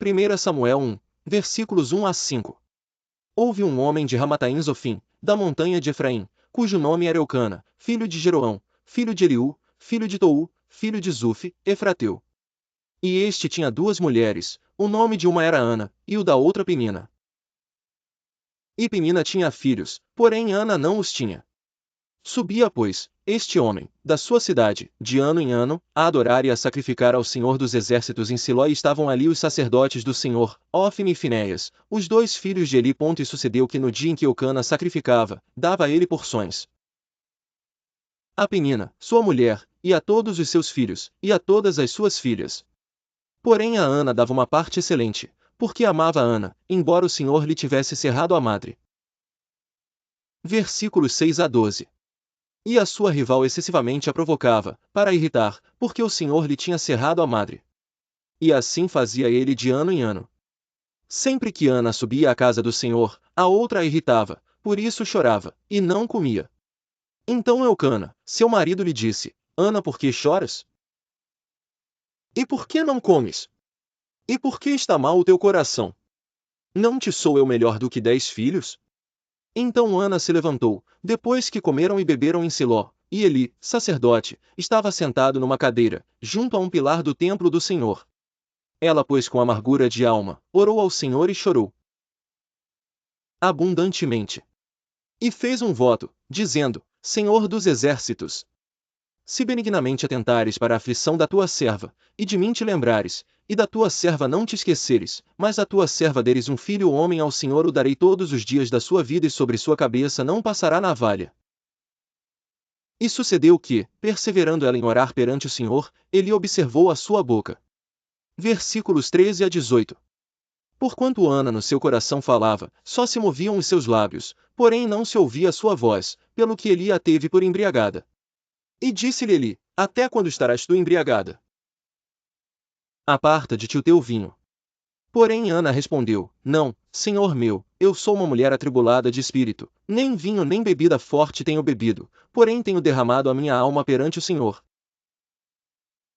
1 Samuel 1, versículos 1 a 5. Houve um homem de Ramataim Zofim, da montanha de Efraim, cujo nome era Eucana, filho de Jeroão, filho de Eliú, filho de Tou, filho de Zufi, Efrateu. E este tinha duas mulheres, o nome de uma era Ana, e o da outra Penina. E Penina tinha filhos, porém Ana não os tinha. Subia, pois, este homem, da sua cidade, de ano em ano, a adorar e a sacrificar ao Senhor dos Exércitos em Siló, e estavam ali os sacerdotes do Senhor, Ofni e Finéias, os dois filhos de Eli. E sucedeu que no dia em que Eucana sacrificava, dava a ele porções. A Penina, sua mulher, e a todos os seus filhos, e a todas as suas filhas. Porém a Ana dava uma parte excelente, porque amava a Ana, embora o Senhor lhe tivesse cerrado a madre. Versículos 6 a 12. E a sua rival excessivamente a provocava, para irritar, porque o Senhor lhe tinha cerrado a madre. E assim fazia ele de ano em ano. Sempre que Ana subia à casa do Senhor, a outra a irritava, por isso chorava, e não comia. Então Eucana, seu marido, lhe disse: Ana, por que choras? E por que não comes? E por que está mal o teu coração? Não te sou eu melhor do que 10 filhos? Então Ana se levantou, depois que comeram e beberam em Siló, e Eli, sacerdote, estava sentado numa cadeira, junto a um pilar do templo do Senhor. Ela, pois, com amargura de alma, orou ao Senhor e chorou abundantemente. E fez um voto, dizendo: Senhor dos exércitos, se benignamente atentares para a aflição da tua serva, e de mim te lembrares, e da tua serva não te esqueceres, mas a tua serva deres um filho homem, ao Senhor o darei todos os dias da sua vida, e sobre sua cabeça não passará navalha. E sucedeu que, perseverando ela em orar perante o Senhor, ele observou a sua boca. Versículos 13 a 18. Porquanto Ana no seu coração falava, só se moviam os seus lábios, porém não se ouvia a sua voz, pelo que Eli a teve por embriagada. E disse-lhe Eli: Até quando estarás tu embriagada? Aparta-te o teu vinho. Porém Ana respondeu: Não, Senhor meu, eu sou uma mulher atribulada de espírito, nem vinho nem bebida forte tenho bebido, porém tenho derramado a minha alma perante o Senhor.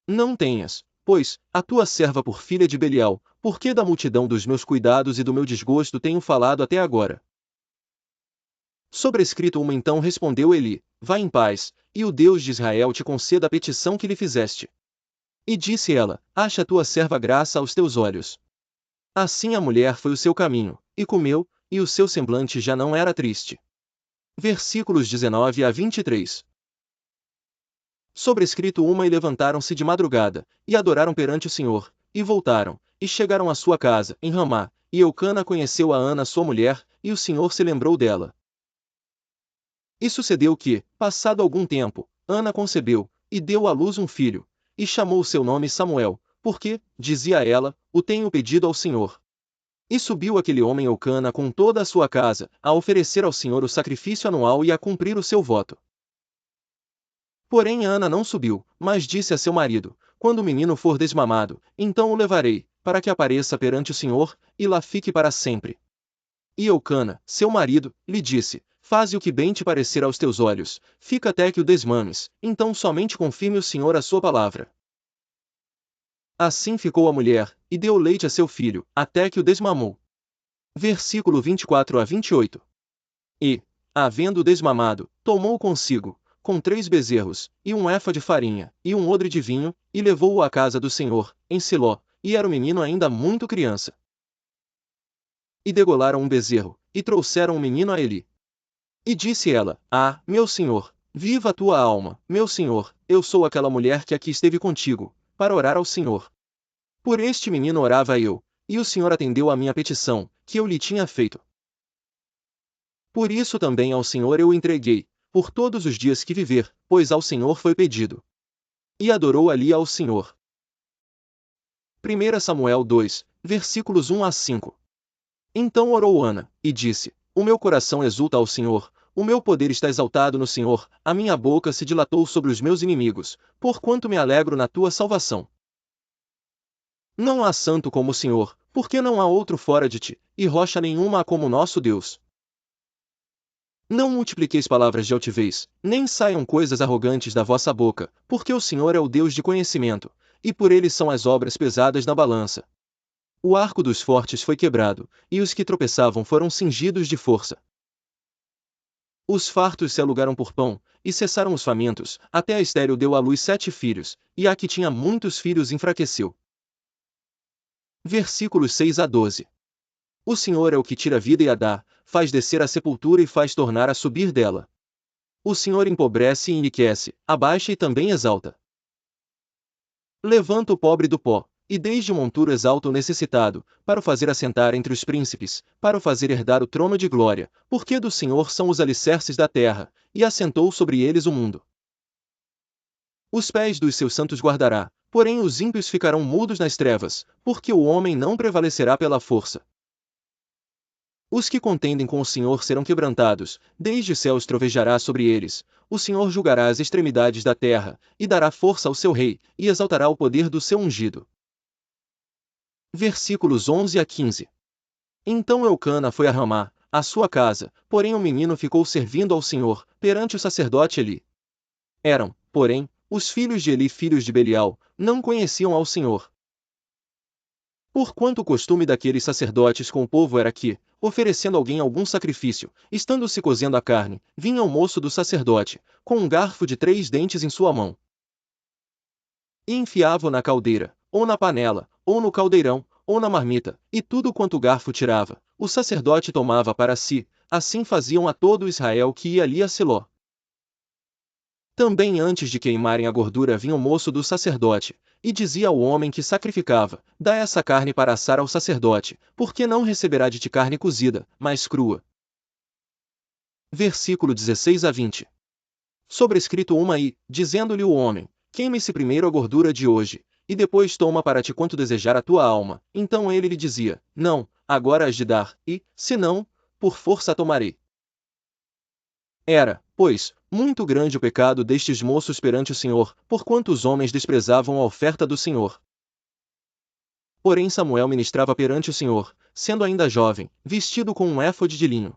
Não tenhas, pois, a tua serva por filha de Belial, porque da multidão dos meus cuidados e do meu desgosto tenho falado até agora. Sobrescrito uma, então respondeu Eli: Vá em paz, e o Deus de Israel te conceda a petição que lhe fizeste. E disse ela: Acha tua serva graça aos teus olhos. Assim a mulher foi o seu caminho, e comeu, e o seu semblante já não era triste. Versículos 19 a 23. Sobrescrito uma, e levantaram-se de madrugada, e adoraram perante o Senhor, e voltaram, e chegaram à sua casa, em Ramá, e Eucana conheceu a Ana sua mulher, e o Senhor se lembrou dela. E sucedeu que, passado algum tempo, Ana concebeu, e deu à luz um filho, e chamou o seu nome Samuel, porque, dizia ela, o tenho pedido ao Senhor. E subiu aquele homem Eucana com toda a sua casa, a oferecer ao Senhor o sacrifício anual e a cumprir o seu voto. Porém Ana não subiu, mas disse a seu marido: Quando o menino for desmamado, então o levarei, para que apareça perante o Senhor, e lá fique para sempre. E Eucana, seu marido, lhe disse: Faze o que bem te parecer aos teus olhos, fica até que o desmames, então somente confirme o Senhor a sua palavra. Assim ficou a mulher, e deu leite a seu filho, até que o desmamou. Versículo 24 a 28. E, havendo desmamado, tomou consigo, com 3 bezerros, e um efa de farinha, e um odre de vinho, e levou-o à casa do Senhor, em Siló, e era o menino ainda muito criança. E degolaram um bezerro, e trouxeram o menino a Eli. E disse ela: Ah, meu senhor, viva a tua alma, meu senhor, eu sou aquela mulher que aqui esteve contigo, para orar ao Senhor. Por este menino orava eu, e o Senhor atendeu à minha petição, que eu lhe tinha feito. Por isso também ao Senhor eu o entreguei, por todos os dias que viver, pois ao Senhor foi pedido. E adorou ali ao Senhor. 1 Samuel 2, versículos 1 a 5. Então orou Ana, e disse: O meu coração exulta ao Senhor, o meu poder está exaltado no Senhor, a minha boca se dilatou sobre os meus inimigos, porquanto me alegro na tua salvação. Não há santo como o Senhor, porque não há outro fora de ti, e rocha nenhuma há como nosso Deus. Não multipliqueis palavras de altivez, nem saiam coisas arrogantes da vossa boca, porque o Senhor é o Deus de conhecimento, e por ele são as obras pesadas na balança. O arco dos fortes foi quebrado, e os que tropeçavam foram cingidos de força. Os fartos se alugaram por pão, e cessaram os famintos, até a estéril deu à luz 7 filhos, e a que tinha muitos filhos enfraqueceu. Versículos 6 a 12. O Senhor é o que tira a vida e a dá, faz descer a sepultura e faz tornar a subir dela. O Senhor empobrece e enriquece, abaixa e também exalta. Levanta o pobre do pó, e desde o monturo exalta o necessitado, para o fazer assentar entre os príncipes, para o fazer herdar o trono de glória, porque do Senhor são os alicerces da terra, e assentou sobre eles o mundo. Os pés dos seus santos guardará, porém os ímpios ficarão mudos nas trevas, porque o homem não prevalecerá pela força. Os que contendem com o Senhor serão quebrantados, desde os céus trovejará sobre eles, o Senhor julgará as extremidades da terra, e dará força ao seu rei, e exaltará o poder do seu ungido. Versículos 11 a 15. Então Eucana foi a Ramá, a sua casa, porém o menino ficou servindo ao Senhor, perante o sacerdote Eli. Eram, porém, os filhos de Eli filhos de Belial, não conheciam ao Senhor. Porquanto o costume daqueles sacerdotes com o povo era que, oferecendo alguém algum sacrifício, estando-se cozendo a carne, vinha o moço do sacerdote, com um garfo de 3 dentes em sua mão. E enfiava-o na caldeira, ou na panela, ou no caldeirão, ou na marmita, e tudo quanto o garfo tirava, o sacerdote tomava para si, assim faziam a todo Israel que ia ali a Siló. Também antes de queimarem a gordura vinha o moço do sacerdote, e dizia ao homem que sacrificava: dá essa carne para assar ao sacerdote, porque não receberá de ti carne cozida, mas crua. Versículo 16 a 20. Sobrescrito uma e, dizendo-lhe o homem: queime-se primeiro a gordura de hoje, e depois toma para ti quanto desejar a tua alma. Então ele lhe dizia: não, agora has de dar, e, se não, por força a tomarei. Era, pois, muito grande o pecado destes moços perante o Senhor, porquanto os homens desprezavam a oferta do Senhor. Porém Samuel ministrava perante o Senhor, sendo ainda jovem, vestido com um éfode de linho.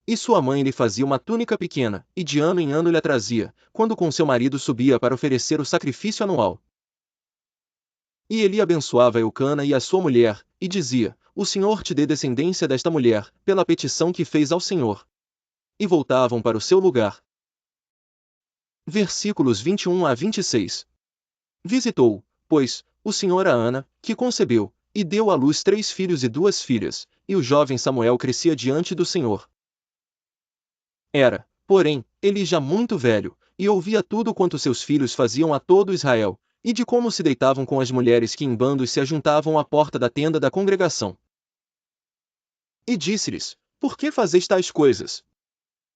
E sua mãe lhe fazia uma túnica pequena, e de ano em ano lhe a trazia, quando com seu marido subia para oferecer o sacrifício anual. E Eli abençoava Eucana e a sua mulher, e dizia: o Senhor te dê descendência desta mulher, pela petição que fez ao Senhor. E voltavam para o seu lugar. Versículos 21 a 26. Visitou, pois, o Senhor a Ana, que concebeu, e deu à luz 3 filhos e 2 filhas, e o jovem Samuel crescia diante do Senhor. Era, porém, Eli já muito velho, e ouvia tudo quanto seus filhos faziam a todo Israel, e de como se deitavam com as mulheres que em bandos se ajuntavam à porta da tenda da congregação. E disse-lhes: por que fazeis tais coisas?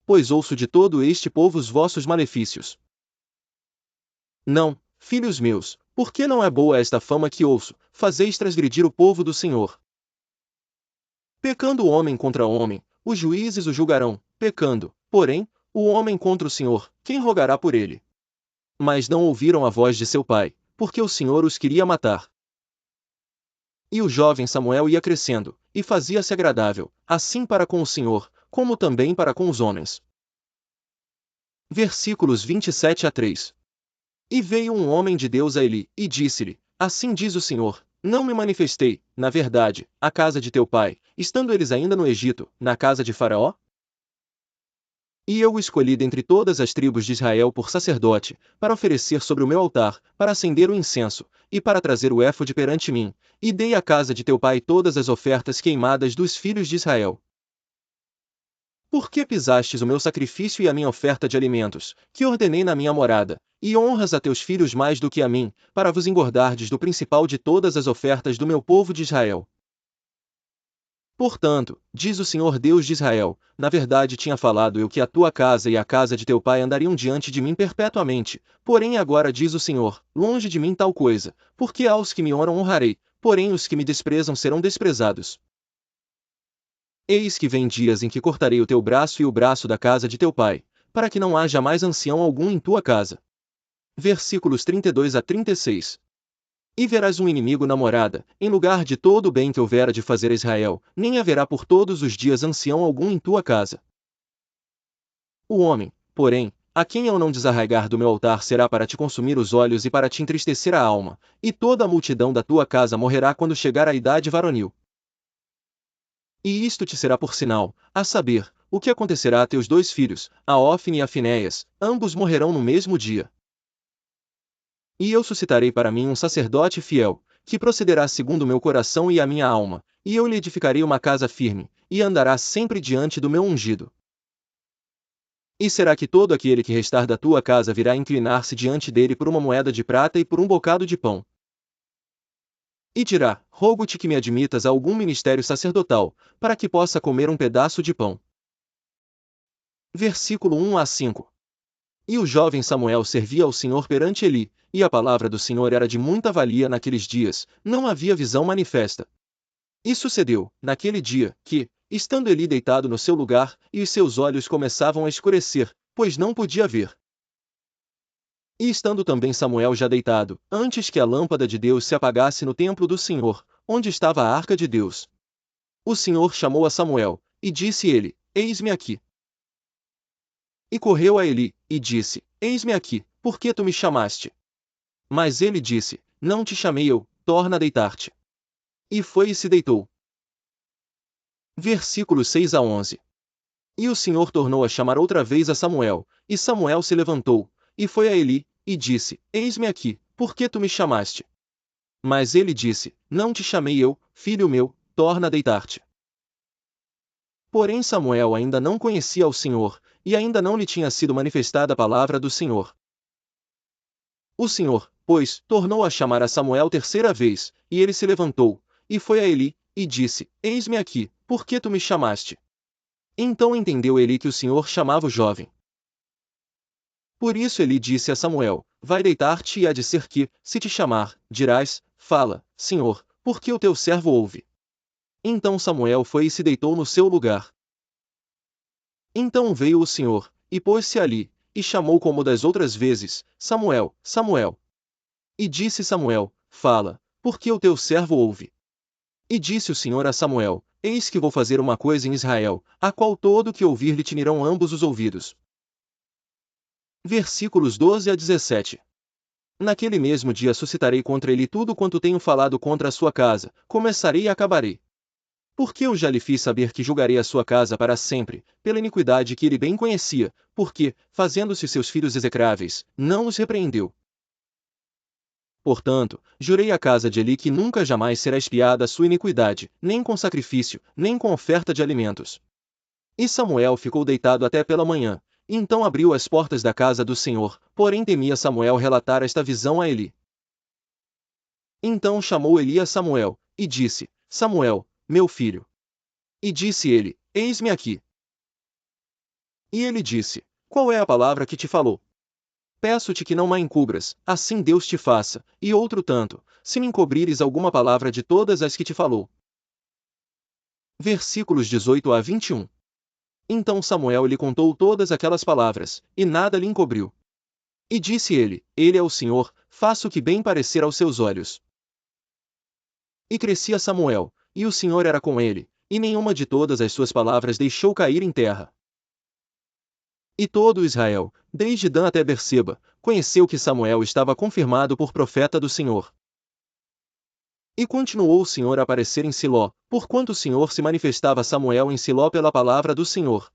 Pois ouço de todo este povo os vossos malefícios. Não, filhos meus, porque não é boa esta fama que ouço, fazeis transgredir o povo do Senhor. Pecando o homem contra homem, os juízes o julgarão, pecando, porém, o homem contra o Senhor, quem rogará por ele? Mas não ouviram a voz de seu pai, porque o Senhor os queria matar. E o jovem Samuel ia crescendo, e fazia-se agradável, assim para com o Senhor, como também para com os homens. Versículos 27 a 3. E veio um homem de Deus a Eli, e disse-lhe: assim diz o Senhor, não me manifestei, na verdade, à casa de teu pai, estando eles ainda no Egito, na casa de Faraó? E eu o escolhi dentre todas as tribos de Israel por sacerdote, para oferecer sobre o meu altar, para acender o incenso, e para trazer o éfode perante mim, e dei à casa de teu pai todas as ofertas queimadas dos filhos de Israel. Por que pisastes o meu sacrifício e a minha oferta de alimentos, que ordenei na minha morada, e honras a teus filhos mais do que a mim, para vos engordardes do principal de todas as ofertas do meu povo de Israel? Portanto, diz o Senhor Deus de Israel, na verdade tinha falado eu que a tua casa e a casa de teu pai andariam diante de mim perpetuamente, porém agora diz o Senhor, longe de mim tal coisa, porque aos que me honram honrarei, porém os que me desprezam serão desprezados. Eis que vem dias em que cortarei o teu braço e o braço da casa de teu pai, para que não haja mais ancião algum em tua casa. Versículos 32 a 36. E verás um inimigo na morada, em lugar de todo o bem que houvera de fazer a Israel, nem haverá por todos os dias ancião algum em tua casa. O homem, porém, a quem eu não desarraigar do meu altar será para te consumir os olhos e para te entristecer a alma, e toda a multidão da tua casa morrerá quando chegar a idade varonil. E isto te será por sinal, a saber, o que acontecerá a teus 2 filhos, a Ofni e a Finéias, ambos morrerão no mesmo dia. E eu suscitarei para mim um sacerdote fiel, que procederá segundo o meu coração e a minha alma, e eu lhe edificarei uma casa firme, e andará sempre diante do meu ungido. E será que todo aquele que restar da tua casa virá inclinar-se diante dele por uma moeda de prata e por um bocado de pão? E dirá: rogo-te que me admitas a algum ministério sacerdotal, para que possa comer um pedaço de pão. Versículo 1 a 5. E o jovem Samuel servia ao Senhor perante Eli, e a palavra do Senhor era de muita valia naqueles dias, não havia visão manifesta. E sucedeu, naquele dia, que, estando Eli deitado no seu lugar, e os seus olhos começavam a escurecer, pois não podia ver. E estando também Samuel já deitado, antes que a lâmpada de Deus se apagasse no templo do Senhor, onde estava a arca de Deus. O Senhor chamou a Samuel, e disse ele: Eis-me aqui. E correu a Eli, e disse: Eis-me aqui, por que tu me chamaste? Mas ele disse: Não te chamei eu, torna a deitar-te. E foi e se deitou. Versículos 6 a 11. E o Senhor tornou a chamar outra vez a Samuel, e Samuel se levantou, e foi a Eli, e disse: Eis-me aqui, por que tu me chamaste? Mas ele disse: Não te chamei eu, filho meu, torna a deitar-te. Porém Samuel ainda não conhecia ao Senhor, e ainda não lhe tinha sido manifestada a palavra do Senhor. O Senhor, pois, tornou a chamar a Samuel terceira vez, e ele se levantou, e foi a Eli, e disse: Eis-me aqui, por que tu me chamaste? Então entendeu Eli que o Senhor chamava o jovem. Por isso Eli disse a Samuel: Vai deitar-te e há de ser que, se te chamar, dirás: Fala, Senhor, porque o teu servo ouve. Então Samuel foi e se deitou no seu lugar. Então veio o Senhor, e pôs-se ali, e chamou como das outras vezes: Samuel, Samuel. E disse Samuel: Fala, porque o teu servo ouve. E disse o Senhor a Samuel: Eis que vou fazer uma coisa em Israel, a qual todo que ouvir lhe tinirão ambos os ouvidos. Versículos 12 a 17. Naquele mesmo dia suscitarei contra ele tudo quanto tenho falado contra a sua casa, começarei e acabarei. Porque eu já lhe fiz saber que julgarei a sua casa para sempre, pela iniquidade que ele bem conhecia, porque, fazendo-se seus filhos execráveis, não os repreendeu. Portanto, jurei à casa de Eli que nunca jamais será expiada a sua iniquidade, nem com sacrifício, nem com oferta de alimentos. E Samuel ficou deitado até pela manhã, então abriu as portas da casa do Senhor, porém temia Samuel relatar esta visão a Eli. Então chamou Eli a Samuel, e disse: Samuel, meu filho. E disse ele: Eis-me aqui. E ele disse: Qual é a palavra que te falou? Peço-te que não a encubras, assim Deus te faça, e outro tanto, se me encobrires alguma palavra de todas as que te falou. Versículos 18 a 21. Então Samuel lhe contou todas aquelas palavras, e nada lhe encobriu. E disse ele: Ele é o Senhor, faça o que bem parecer aos seus olhos. E crescia Samuel, e o Senhor era com ele, e nenhuma de todas as suas palavras deixou cair em terra. E todo Israel, desde Dan até Berseba, conheceu que Samuel estava confirmado por profeta do Senhor. E continuou o Senhor a aparecer em Siló, porquanto o Senhor se manifestava a Samuel em Siló pela palavra do Senhor.